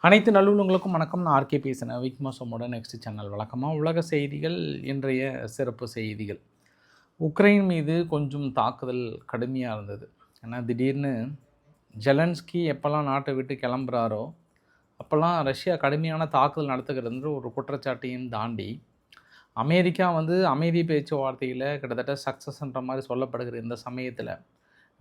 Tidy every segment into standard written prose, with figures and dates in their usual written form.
அனைத்து நல்லுள்ளங்களுக்கும் வணக்கம். நான் ஆர்கே பேசுகிறேன். விக்மோசமோட நெக்ஸ்ட் சேனல் வழக்கமாக உலக செய்திகள். இன்றைய சிறப்பு செய்திகள். உக்ரைன் மீது கொஞ்சம் தாக்குதல் கடுமையாக இருந்தது. ஏன்னா திடீர்னு ஜெலன்ஸ்கி எப்போல்லாம் நாட்டை விட்டு கிளம்புறாரோ அப்போல்லாம் ரஷ்யா கடுமையான தாக்குதல் நடத்துகிறது ஒரு குற்றச்சாட்டையும் தாண்டி அமெரிக்கா அமைதி பேச்சுவார்த்தையில் கிட்டத்தட்ட சக்ஸஸ்ன்ற மாதிரி சொல்லப்படுகிற இந்த சமயத்தில்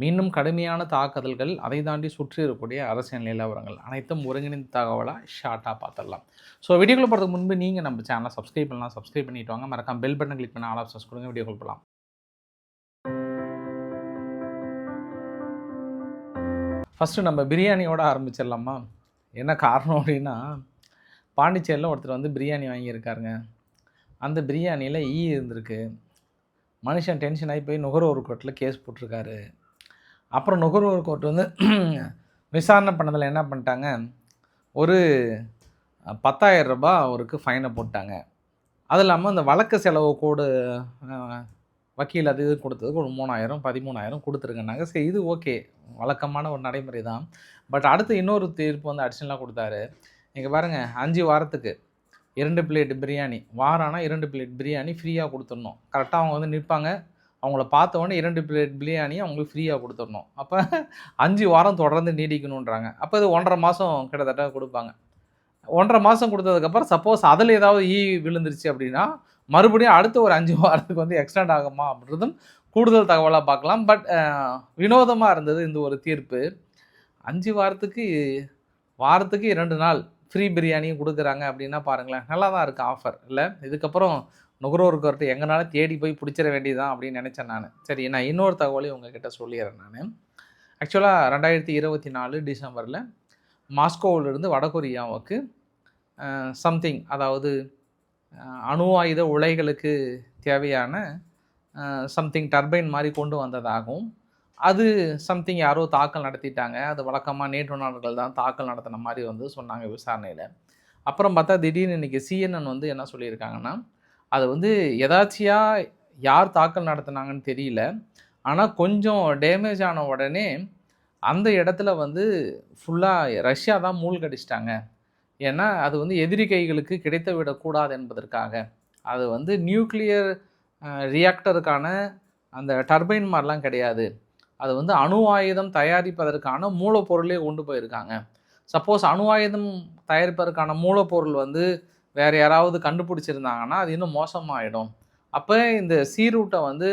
மீண்டும் கடுமையான தாக்குதல்கள், அதை தாண்டி சுற்றி இருக்கக்கூடிய அரசியல் நிலவரங்கள் அனைத்தும் ஒருங்கிணைந்த தகவலாக ஷார்ட்டாக பார்த்துடலாம். ஸோ வீடியோக்குள்ள போகிறதுக்கு முன்பு நீங்கள் நம்ம சேனலை சப்ஸ்கிரைப் பண்ணலாம், சப்ஸ்கிரைப் பண்ணிட்டு வாங்க. மறக்காம பெல் பட்டன் கிளிக் பண்ணி ஆல் ஆப்ஷன்ஸ் கொடுங்க. வீடியோக்குள்ள போகலாம். ஃபஸ்ட்டு நம்ம பிரியாணியோட ஆரம்பிச்சிடலாமா? என்ன காரணம் அப்படின்னா, பாண்டிச்சேரியில் ஒருத்தர் பிரியாணி வாங்கியிருக்காருங்க. அந்த பிரியாணியில் இருந்திருக்கு. மனுஷன் டென்ஷன் ஆகி போய் நுகர்வோர் கோர்ட்டில் கேஸ் போட்டிருக்காரு. அப்புறம் நுகர்வோர் கோர்ட் விசாரணை பண்ணதில் என்ன பண்ணிட்டாங்க, ஒரு 10,000 ரூபாய் அவருக்கு ஃபைனை போட்டாங்க. அது இல்லாமல் அந்த வழக்கு செலவு கோடு வக்கீல் அது இது கொடுத்ததுக்கு ஒரு 3,000 13,000 கொடுத்துருங்கன்னாங்க. சரி, இது ஓகே, வழக்கமான ஒரு நடைமுறை தான். பட் அடுத்து இன்னொரு தீர்ப்பு அடிஷனலாக கொடுத்தாரு. இங்கே பாருங்கள், 5 வாரத்துக்கு 2 பிளேட் பிரியாணி, வாரானா 2 பிளேட் பிரியாணி ஃப்ரீயாக கொடுத்துடணும். கரெக்டாக அவங்க நிற்பாங்க, அவங்கள பார்த்தோன்னே 2 பிளேட் பிரியாணி அவங்களுக்கு ஃப்ரீயாக கொடுத்துடணும். அப்போ 5 வாரம் தொடர்ந்து நீடிக்கணுன்றாங்க. அப்போ இது 1.5 மாதம் கிட்டத்தட்ட கொடுப்பாங்க. 1.5 மாதம் கொடுத்ததுக்கப்புறம் சப்போஸ் அதில் ஏதாவது விழுந்துருச்சு அப்படின்னா மறுபடியும் அடுத்த ஒரு 5 வாரத்துக்கு எக்ஸ்டெண்ட் ஆகுமா அப்படின்றதும் கூடுதல் தகவலாக பார்க்கலாம். பட் வினோதமாக இருந்தது இந்த ஒரு தீர்ப்பு. 5 வாரத்துக்கு 2 நாள் ஃப்ரீ பிரியாணியும் கொடுக்குறாங்க அப்படின்னா பாருங்களேன், நல்லா தான் இருக்குது ஆஃபர் இல்லை? இதுக்கப்புறம் நுகர்வோர் கோர்ட்டு எங்கனாலும் தேடி போய் பிடிச்சிட வேண்டியதான் அப்படின்னு நினச்சேன் நான். சரி, நான் இன்னொரு தகவலையும் உங்ககிட்ட சொல்லிடுறேன். நான் ஆக்சுவலாக 2024 டிசம்பரில் மாஸ்கோவிலிருந்து வடகொரியாவுக்கு சம்திங், அதாவது அணு ஆயுத உலைகளுக்கு தேவையான சம்திங் டர்பைன் மாதிரி கொண்டு வந்ததாகவும், அது சம்திங் யாரோ தாக்கல் நடத்திட்டாங்க. அது வழக்கமாக நேட்டோ நாடுகள் தான் தாக்கல் நடத்தின மாதிரி சொன்னாங்க விசாரணையில். அப்புறம் பார்த்தா திடீர்னு இன்றைக்கி CNN என்ன சொல்லியிருக்காங்கன்னா, அது எதாச்சியாக யார் தாக்கல் நடத்தினாங்கன்னு தெரியல, ஆனால் கொஞ்சம் டேமேஜ் ஆன உடனே அந்த இடத்துல ஃபுல்லாக ரஷ்யா தான் மூழ்கடிச்சிட்டாங்க. ஏன்னா அது எதிரி கைகளுக்கு கிடைத்து விடக்கூடாது என்பதற்காக. அது நியூக்ளியர் ரியாக்டருக்கான அந்த டர்பைன் மாதிரிலாம் கிடையாது. அது அணு ஆயுதம் தயாரிப்பதற்கான மூலப்பொருளே கொண்டு போயிருக்காங்க. சப்போஸ் அணு ஆயுதம் தயாரிப்பதற்கான மூலப்பொருள் வேறு யாராவது கண்டுபிடிச்சிருந்தாங்கன்னா அது இன்னும் மோசமாகிடும். அப்போ இந்த ரூட்டை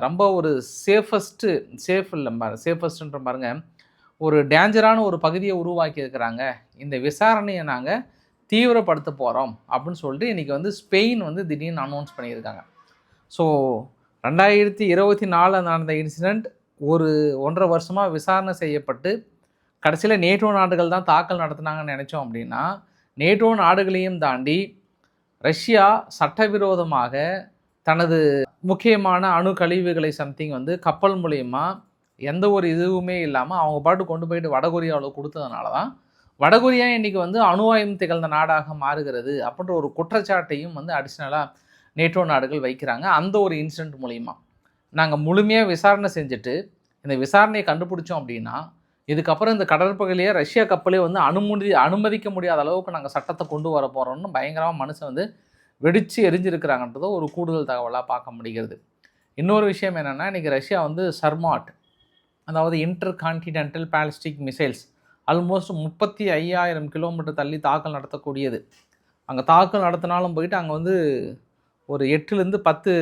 ரொம்ப ஒரு சேஃபஸ்ட்டுன்ற பாருங்க, ஒரு டேஞ்சரான ஒரு பகுதியை உருவாக்கி இருக்கிறாங்க. இந்த விசாரணையை நாங்கள் தீவிரப்படுத்த போகிறோம் அப்படின்னு சொல்லிட்டு இன்றைக்கி ஸ்பெயின் திடீர்னு அனௌன்ஸ் பண்ணியிருக்காங்க. ஸோ 2024 நடந்த இன்சிடெண்ட் ஒரு 1.5 வருஷமாக விசாரணை செய்யப்பட்டு கடைசியில் நேட்டோ நாடுகள் தான் தாக்கல் நடத்தினாங்கன்னு நினச்சோம் அப்படின்னா, நேட்டோ நாடுகளையும் தாண்டி ரஷ்யா சட்டவிரோதமாக தனது முக்கியமான அணு கழிவுகளை சம்திங் கப்பல் மூலயமா எந்த ஒரு இதுவுமே இல்லாமல் அவங்க பாட்டு கொண்டு போயிட்டு வடகொரியாவில் கொடுத்ததுனால தான் வடகொரியா இன்றைக்கி அணு ஆயுதம் திகழ்ந்த நாடாக மாறுகிறது அப்படின்ற ஒரு குற்றச்சாட்டையும் அடிஷ்னலாக நேட்டோ நாடுகள் வைக்கிறாங்க. அந்த ஒரு இன்சிடென்ட் மூலிமா நாங்கள் முழுமையாக விசாரணை செஞ்சுட்டு இந்த விசாரணையை கண்டுபிடிச்சோம் அப்படின்னா இதுக்கப்புறம் இந்த கடற்பகுதியிலேயே ரஷ்யா கப்பலே அனுமதிக்க முடியாத அளவுக்கு நாங்கள் சட்டத்தை கொண்டு வர போகிறோம்னு பயங்கரமாக மனுஷன் வெடித்து எரிஞ்சிருக்கிறாங்கன்றதை ஒரு கூடுதல் தகவலாக பார்க்க முடிகிறது. இன்னொரு விஷயம் என்னென்னா, இன்றைக்கி ரஷ்யா சர்மாட், அதாவது inter continental ballistic missiles, almost 35,000 kilometre தள்ளி தாக்கல் நடத்தக்கூடியது. அங்கே தாக்கல் நடத்தினாலும் போயிட்டு அங்கே ஒரு 8லேருந்து 10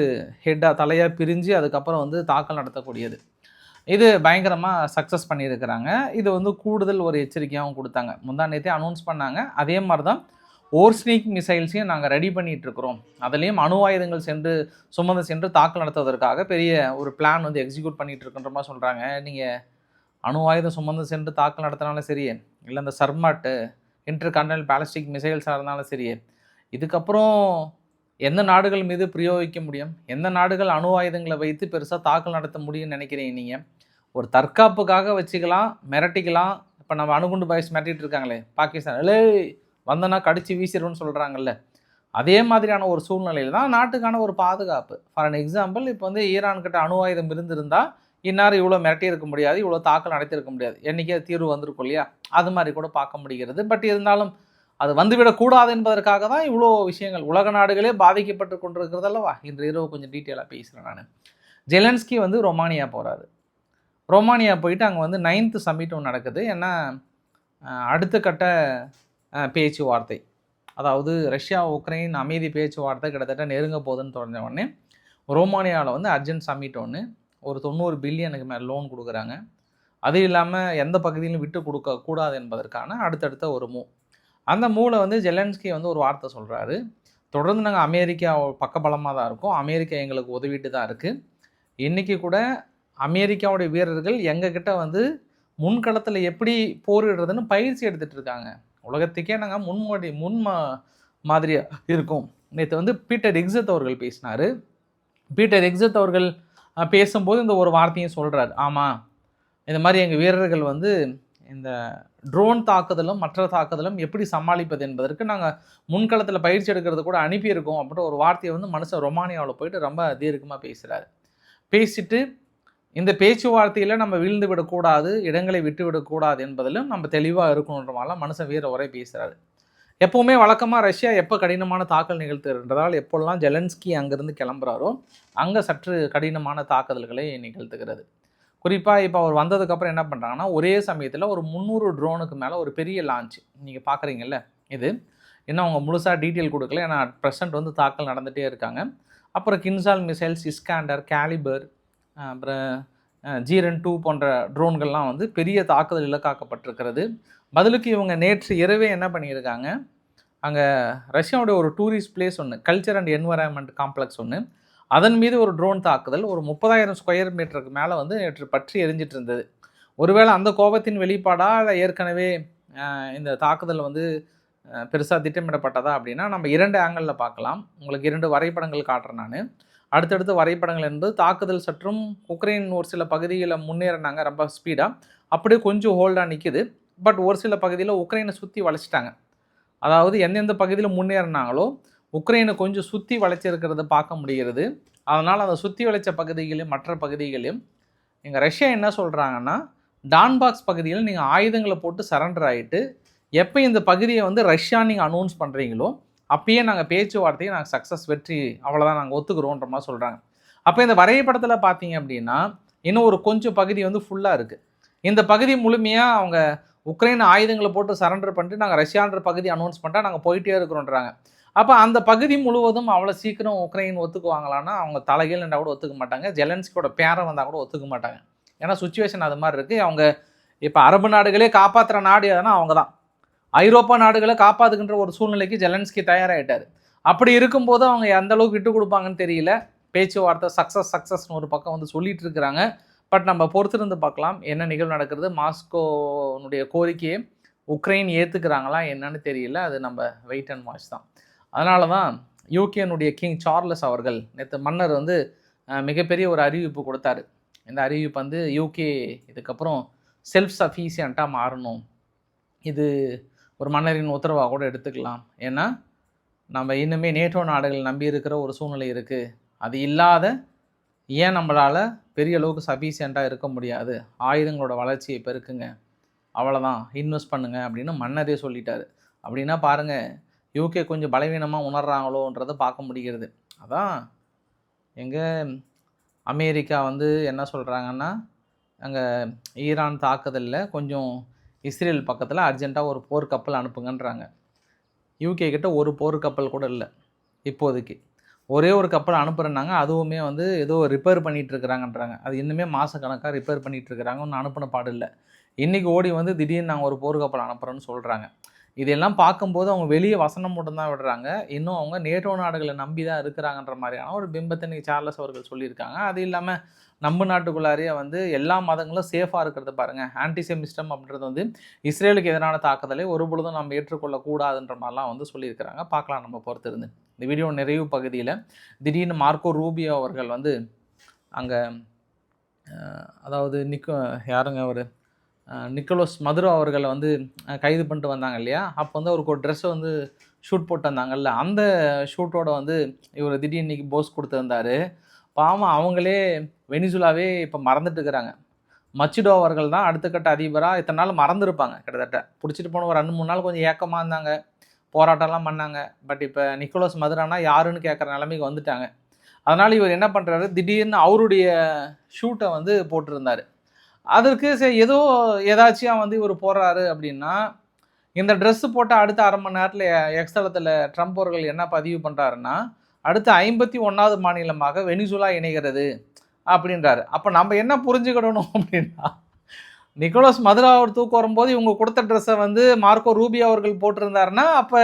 ஹெட்டாக தலையாக பிரிஞ்சு அதுக்கப்புறம் தாக்கல் நடத்தக்கூடியது. இது பயங்கரமாக சக்ஸஸ் பண்ணியிருக்கிறாங்க. இது கூடுதல் ஒரு எச்சரிக்கையாகவும் கொடுத்தாங்க. முந்தா நேற்றே அனௌன்ஸ் பண்ணாங்க. அதே மாதிரி தான் ஓர்ஸ்னிக் மிசைல்ஸையும் நாங்கள் ரெடி பண்ணிகிட்ருக்குறோம். அதுலேயும் அணு ஆயுதங்கள் சுமந்து சென்று தாக்கல் நடத்துவதற்காக பெரிய ஒரு பிளான் எக்ஸிக்யூட் பண்ணிகிட்ருக்குன்ற மாதிரி சொல்கிறாங்க. நீங்கள் அணு ஆயுதம் சுமந்து சென்று தாக்கல் நடத்தினாலும் சரி, இல்லை இந்த சர்மாட்டு இன்டர் கான்டினென்டல் பாலிஸ்டிக் மிசைல்ஸாக இருந்தாலும் சரி, இதுக்கப்புறம் எந்த நாடுகள் மீது பிரயோகிக்க முடியும், எந்த நாடுகள் அணு ஆயுதங்களை வைத்து பெருசாக தாக்கல் நடத்த முடியும்னு நினைக்கிறீங்க நீங்கள்? ஒரு தற்காப்புக்காக வச்சுக்கலாம், மிரட்டிக்கலாம். இப்போ நம்ம அணுகுண்டு பாய்ஸ் மிரட்டிட்டு இருக்காங்களே பாகிஸ்தான், வந்தனா கடிச்சு வீசிடுவோன்னு சொல்கிறாங்கல்ல, அதே மாதிரியான ஒரு சூழ்நிலையில் தான் நாட்டுக்கான ஒரு பாதுகாப்பு. ஃபார் அன் எக்ஸாம்பிள், இப்போ ஈரான் கிட்ட அணு ஆயுதம் இருந்திருந்தால் இந்நேரம் இவ்வளோ மிரட்டியிருக்க முடியாது, இவ்வளோ தாக்கல் நடத்தியிருக்க முடியாது, என்றைக்கே தீர்வு வந்திருக்கும் இல்லையா, அது மாதிரி கூட பார்க்க முடிகிறது. பட் இருந்தாலும் அது வந்துவிடக்கூடாது என்பதற்காக தான் இவ்வளோ விஷயங்கள் உலக நாடுகளே பாதிக்கப்பட்டு கொண்டிருக்கிறது அல்லவா. இன்று இரவு கொஞ்சம் டீட்டெயிலாக பேசுகிறேன் நான். ஜெலன்ஸ்கி வந்து ரொமானியா போகிறாரு. ரொமானியா போயிட்டு அங்கே வந்து 9th சம்மிட் ஒன்று நடக்குது. ஏன்னா அடுத்த கட்ட பேச்சுவார்த்தை, அதாவது ரஷ்யா உக்ரைன் அமைதி பேச்சுவார்த்தை கிட்டத்தட்ட நெருங்க போகுதுன்னு தெரிஞ்ச உடனே ரோமானியாவில் வந்து அர்ஜென்ட் சம்மிட் ஒன்று, ஒரு 90 பில்லியனுக்கு மேலே லோன் கொடுக்குறாங்க. அது இல்லாமல் எந்த பகுதியிலும் விட்டு கொடுக்கக்கூடாது என்பதற்கான அடுத்தடுத்த ஒரு மூவ். அந்த மூவில் வந்து ஜெலன்ஸ்கி வந்து ஒரு வார்த்தை சொல்கிறாரு, தொடர்ந்து நாங்கள் அமெரிக்கா பக்கபலமாக தான் இருக்கோம், அமெரிக்கா எங்களுக்கு உதவிட்டு தான் இருக்குது. இன்றைக்கி கூட அமெரிக்காவுடைய வீரர்கள் எங்ககிட்ட வந்து முன்களத்தில் எப்படி போரிடுறதுன்னு பயிற்சி எடுத்துகிட்டு இருக்காங்க. உலகத்துக்கே நாங்கள் மாதிரியாக இருக்கும். நேற்று வந்து பீட்டர் எக்ஸத் அவர்கள் பேசினார். பீட்டர் எக்ஸத் அவர்கள் பேசும்போது இந்த ஒரு வார்த்தையும் சொல்கிறார், ஆமாம் இந்த மாதிரி எங்கள் வீரர்கள் வந்து இந்த ட்ரோன் தாக்குதலும் மற்ற தாக்குதலும் எப்படி சமாளிப்பது என்பதற்கு நாங்கள் முன்களத்தில் பயிற்சி எடுக்கிறது கூட அனுப்பியிருக்கோம் அப்படின்ற ஒரு வார்த்தையை வந்து மனுஷன் ரொமானியாவில் போயிட்டு ரொம்ப தீர்க்கமாக பேசுகிறாரு. பேசிட்டு இந்த பேச்சுவார்த்தையில் நம்ம வீழ்ந்து விடக்கூடாது, இடங்களை விட்டு விடக்கூடாது என்பதிலும் நம்ம தெளிவாக இருக்கணுன்ற மாதிரிலாம் மனுஷன் வீர உரை பேசுகிறாரு. எப்போவுமே வழக்கமாக ரஷ்யா எப்போ கடினமான தாக்கல் நிகழ்த்துகிறதால் எப்போல்லாம் ஜெலன்ஸ்கி அங்கேருந்து கிளம்புறாரோ அங்கே சற்று கடினமான தாக்குதல்களை நிகழ்த்துகிறது. குறிப்பாக இப்போ அவர் வந்ததுக்கப்புறம் என்ன பண்ணுறாங்கன்னா, ஒரே சமயத்தில் ஒரு 300 ட்ரோனுக்கு மேலே ஒரு பெரிய லான்ச் நீங்கள் பார்க்குறீங்கல்ல, இது இன்னும் அவங்க முழுசாக டீட்டெயில் கொடுக்கல, ஏன்னா ப்ரெசென்ட் வந்து தாக்கல் நடந்துகிட்டே இருக்காங்க. அப்புறம் கின்சால் மிசைல்ஸ், இஸ்காண்டர், கேலிபர், அப்புறம் G2 போன்ற ட்ரோன்கள்லாம் வந்து பெரிய தாக்குதல் இலக்காக்கப்பட்டிருக்கிறது. பதிலுக்கு இவங்க நேற்று இரவே என்ன பண்ணியிருக்காங்க, அங்கே ரஷ்யாவுடைய ஒரு டூரிஸ்ட் பிளேஸ் ஒன்று, கல்ச்சர் அண்ட் என்வரான்மெண்ட் காம்ப்ளெக்ஸ் ஒன்று, அதன் மீது ஒரு ட்ரோன் தாக்குதல் ஒரு 30,000 ஸ்கொயர் மீட்டருக்கு மேலே வந்து நேற்று பற்றி எரிஞ்சிட்டு இருந்தது. ஒருவேளை அந்த கோபத்தின் வெளிப்பாடாக இல்லை ஏற்கனவே இந்த தாக்குதல் வந்து பெருசாக திட்டமிடப்பட்டதா அப்படின்னா நம்ம 2 ஆங்கிளில் பார்க்கலாம். உங்களுக்கு 2 வரைபடங்கள் காட்டுறேன் நான். அடுத்தடுத்து வரைபடங்கள் என்பது தாக்குதல் சற்றும் உக்ரைன் ஒரு சில பகுதிகளில் முன்னேறினாங்க ரொம்ப ஸ்பீடாக, அப்படியே கொஞ்சம் ஹோல்டாக நிற்கிது. பட் ஒரு சில பகுதியில் உக்ரைனை சுற்றி வளைச்சிட்டாங்க. அதாவது எந்தெந்த பகுதியில் முன்னேறினாங்களோ உக்ரைனை கொஞ்சம் சுற்றி வளைச்சிருக்கிறத பார்க்க முடிகிறது. அதனால் அந்த சுற்றி வளைச்ச பகுதிகளையும் மற்ற பகுதிகளையும் எங்கள் ரஷ்யா என்ன சொல்கிறாங்கன்னா, டான்பாக்ஸ் பகுதியில் நீங்கள் ஆயுதங்களை போட்டு சரண்டர் ஆகிட்டு எப்போ இந்த பகுதியை வந்து ரஷ்யா நீங்கள் அனௌன்ஸ் பண்ணுறீங்களோ அப்பயே நாங்கள் பேச்சுவார்த்தையை நாங்கள் சக்ஸஸ் வெற்றி அவ்வளோதான் நாங்கள் ஒத்துக்கிறோன்ற மாதிரி சொல்கிறாங்க. அப்போ இந்த வரைபடத்தில் பார்த்தீங்க அப்படின்னா இன்னும் ஒரு கொஞ்சம் பகுதி வந்து ஃபுல்லாக இருக்குது. இந்த பகுதி முழுமையாக அவங்க உக்ரைன் ஆயுதங்களை போட்டு சரண்டர் பண்ணிட்டு நாங்கள் ரஷ்யான்ற பகுதி அனௌன்ஸ் பண்ணிட்டா நாங்கள் போயிட்டே இருக்கிறோன்றாங்க. அப்போ அந்த பகுதி முழுவதும் அவ்வளோ சீக்கிரம் உக்ரைன் ஒத்துக்குவாங்களான்னா அவங்க தலைகீழ் நின்றா கூட ஒத்துக்க மாட்டாங்க. ஜெலன்ஸ்கியோட பேரை வந்தால் கூட ஒத்துக்க மாட்டாங்க. ஏன்னா சுச்சுவேஷன் அது மாதிரி இருக்குது. அவங்க இப்போ அரபு நாடுகளே காப்பாற்றுற நாடு எதுனா அவங்க தான். ஐரோப்பா நாடுகளை காப்பாற்றுகின்ற ஒரு சூழ்நிலைக்கு ஜெலன்ஸ்கி தயாராகிட்டார். அப்படி இருக்கும்போது அவங்க எந்த அளவுக்கு விட்டு கொடுப்பாங்கன்னு தெரியல. பேச்சுவார்த்தை சக்ஸஸ்னு ஒரு பக்கம் வந்து சொல்லிட்டு இருக்கிறாங்க. பட் நம்ம பொறுத்திருந்து பார்க்கலாம் என்ன நிகழ்வு நடக்கிறது. மாஸ்கோனுடைய கோரிக்கையை உக்ரைன் ஏற்றுக்கிறாங்களா என்னன்னு தெரியல. அது நம்ம வெயிட் அண்ட் வாட்ச் தான். அதனால தான் யூகேனுடைய கிங் சார்லஸ் அவர்கள் நேற்று மன்னர் வந்து மிகப்பெரிய ஒரு அறிவிப்பு கொடுத்தாரு. இந்த அறிவிப்பு வந்து யூகே இதுக்கப்புறம் செல்ஃப் சஃபிஷியண்ட்டாக மாறணும், இது ஒரு மன்னரின் உத்தரவாக கூட எடுத்துக்கலாம். ஏன்னா நம்ம இன்னுமே நேட்டோ நாடுகள் நம்பி இருக்கிற ஒரு சூழ்நிலை இருக்குது. அது இல்லாத ஏன் நம்மளால் பெரிய அளவுக்கு சஃபிஷியண்ட்டாக இருக்க முடியாது, ஆயுதங்களோட வளர்ச்சியை பெருக்குங்க, அவ்வளோதான் இன்வெஸ்ட் பண்ணுங்க அப்படின்னு மன்னரே சொல்லிட்டாரு. அப்படின்னா பாருங்கள் யூகே கொஞ்சம் பலவீனமாக உணர்றாங்களோன்றதை பார்க்க முடிகிறது. அதான் எங்கள் அமெரிக்கா வந்து என்ன சொல்கிறாங்கன்னா, அங்கே ஈரான் தாக்குதலில் கொஞ்சம் இஸ்ரேல் பக்கத்தில் அர்ஜென்ட்டாக ஒரு போர்க்கப்பல் அனுப்புங்கன்றாங்க. யூகே கிட்ட ஒரு போர்க்கப்பல் கூட இல்லை இப்போதைக்கு. ஒரே ஒரு கப்பல் அனுப்புகிறேன்னாங்க, அதுவுமே வந்து ஏதோ ரிப்பேர் பண்ணிகிட்ருக்குறாங்கன்றாங்க. அது இன்னுமே மாதக்கணக்காக ரிப்பேர் பண்ணிகிட்ருக்குறாங்க, ஒன்றும் அனுப்பின பாடு இல்லை. இன்றைக்கி ஓடி வந்து திடீர்னு நாங்கள் ஒரு போர்க்கப்பல் அனுப்புகிறோன்னு சொல்கிறாங்க. இதெல்லாம் பார்க்கும்போது அவங்க வெளியே வசனம் மட்டும்தான் விடுறாங்க, இன்னும் அவங்க நேட்டோ நாடுகளை நம்பி தான் இருக்கிறாங்கன்ற மாதிரியான ஒரு பிம்பத்தை இன்றைக்கி சார்லஸ் அவர்கள் சொல்லியிருக்காங்க. அது இல்லாமல் நம்ம நாட்டுக்குள்ளாரையே வந்து எல்லா மதங்களும் சேஃபாக இருக்கிறது பாருங்கள். ஆன்டிசெமிஸ்டம் அப்படின்றது வந்து இஸ்ரேலுக்கு எதிரான தாக்குதலை ஒரு பொழுதும் நம்ம ஏற்றுக்கொள்ளக்கூடாதுன்ற மாதிரிலாம் வந்து சொல்லியிருக்கிறாங்க. பார்க்கலாம் நம்ம பொறுத்திருந்து. இந்த வீடியோ நிறைவு பகுதியில் திடீர்னு மார்க்கோ ரூபியோ அவர்கள் வந்து அங்கே அதாவது யாருங்க அவர் நிக்கோலஸ் மதுரோ அவர்களை வந்து கைது பண்ணிட்டு வந்தாங்க இல்லையா, அப்போ வந்து அவருக்கு ஒரு ட்ரெஸ்ஸை வந்து ஷூட் போட்டு வந்தாங்கல்ல, அந்த ஷூட்டோட வந்து இவர் திடீர்னு இன்றைக்கி போஸ் கொடுத்துருந்தார். பாவம் அவங்களே வெனிசுலாவே இப்போ மறந்துட்டு இருக்கிறாங்க. மச்சுடோ அவர்கள் தான் அடுத்த கட்ட அதிபராக இத்தனை நாள் மறந்துருப்பாங்க. கிட்டத்தட்ட பிடிச்சிட்டு போன ஒரு 2-3 நாள் கொஞ்சம் ஏக்கமாக இருந்தாங்க, போராட்டம்லாம் பண்ணாங்க. பட் இப்போ நிக்கோலஸ் மதுரானா யாருன்னு கேட்குற நிலைமைக்கு வந்துட்டாங்க. அதனால் இவர் என்ன பண்ணுறாரு, திடீர்னு அவருடைய ஷூட்டை வந்து போட்டிருந்தார். அதற்கு சரி ஏதாச்சும் வந்து இவர் போடுறாரு அப்படின்னா, இந்த ட்ரெஸ்ஸு போட்ட அடுத்த 1/2 மணி நேரத்தில் எக்ஸ் தளத்தில் ட்ரம்ப் அவர்கள் என்ன பதிவு பண்ணுறாருன்னா, அடுத்த 51வது மாநிலமாக வெனிசுலா இணைகிறது அப்படின்றாரு. அப்போ நம்ம என்ன புரிஞ்சுக்கிடணும் அப்படின்னா, நிக்கோலஸ் மதுரா அவர் தூக்கம் வரும்போது இவங்க கொடுத்த ட்ரெஸ்ஸை வந்து மார்க்கோ ரூபியோ அவர்கள் போட்டிருந்தாருன்னா, அப்போ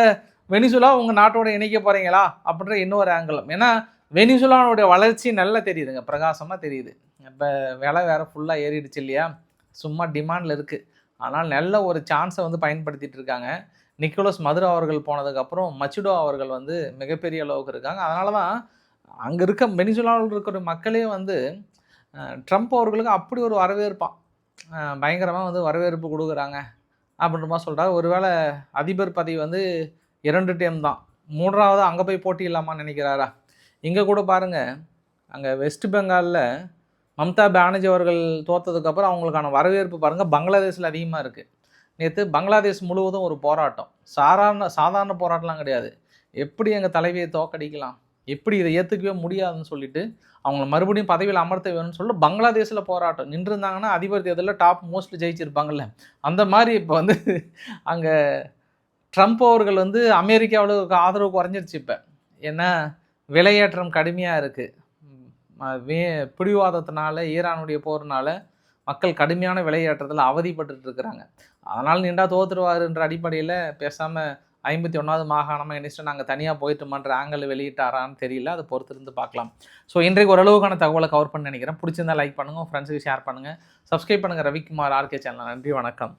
வெனிசுலா உங்கள் நாட்டோட இணைக்க போகிறீங்களா அப்படின்ற இன்னொரு ஆங்கிள். ஏன்னா வெனிசுலானுடைய வளர்ச்சி நல்லா தெரியுதுங்க, பிரகாசமாக தெரியுது. இப்போ விலை வேறு ஃபுல்லாக ஏறிடுச்சு இல்லையா, சும்மா டிமாண்டில் இருக்குது. ஆனால் நல்ல ஒரு சான்ஸை வந்து பயன்படுத்திகிட்டு இருக்காங்க. நிக்கோலஸ் மதுரா அவர்கள் போனதுக்கப்புறம் மச்சுடோ அவர்கள் வந்து மிகப்பெரிய அளவுக்கு இருக்காங்க. அதனால தான் அங்கே இருக்க வெனிசுலாவில் இருக்கிற மக்களே வந்து ட்ரம்ப் அவர்களுக்கு அப்படி ஒரு வரவேற்பான், பயங்கரமாக வந்து வரவேற்பு கொடுக்குறாங்க அப்படின்ற மாதிரி சொல்கிறார். ஒருவேளை அதிபர் பதவி வந்து 2 டைம் தான், 3வது அங்கே போய் போட்டியிடலாமான்னு நினைக்கிறாரா? இங்கே கூட பாருங்கள், அங்கே வெஸ்ட் பெங்காலில் மம்தா பானர்ஜி அவர்கள் தோற்றதுக்கப்புறம் அவங்களுக்கான வரவேற்பு பாருங்கள் பங்களாதேஷில் அதிகமாக இருக்குது. நேற்று பங்களாதேஷ் முழுவதும் ஒரு போராட்டம், சாதாரண போராட்டம்லாம் கிடையாது. எப்படி எங்கள் தலைவியை தோக்கடிக்கலாம், எப்படி இதை ஏற்றுக்கவே முடியாதுன்னு சொல்லிட்டு அவங்கள மறுபடியும் பதவியில் அமர்த்த வேணும்னு சொல்லிட்டு பங்களாதேஷில் போராட்டம் நின்றுருந்தாங்கன்னா அதிபர் தேர்தலில் டாப் மோஸ்ட் ஜெயிச்சிருப்பாங்கல்ல. அந்த மாதிரி இப்போ வந்து அங்கே ட்ரம்ப் அவர்கள் வந்து அமெரிக்காவில் ஆதரவு குறைஞ்சிருச்சு. இப்போ ஏன்னா விலையேற்றம் கடுமையாக இருக்குது. பிடிவாதத்தினால, ஈரானுடைய போர்னால மக்கள் கடுமையான விலையேற்றத்தில் அவதிப்பட்டு இருக்கிறாங்க. அதனால் நீண்டா தோற்றுருவாருன்ற அடிப்படையில் பேசாமல் 51வது மாகாணமாக நினைச்சிட்டு நாங்கள் தனியாக போயிட்டோமான்ற ஆங்கிள் வெளியிட்டாரான்னு தெரியல, அதை பொறுத்திருந்து பார்க்கலாம். ஸோ இன்றைக்கு ஓரளவுக்கான தகவலை கவர் பண்ண நினைக்கிறேன். பிடிச்சிருந்தா லைக் பண்ணுங்கள், உங்கள் ஃப்ரெண்ட்ஸுக்கு ஷேர் பண்ணுங்கள், சப்ஸ்கிரைப் பண்ணுங்கள் ரவிக்குமார் ஆர்கே சேனல். நன்றி, வணக்கம்.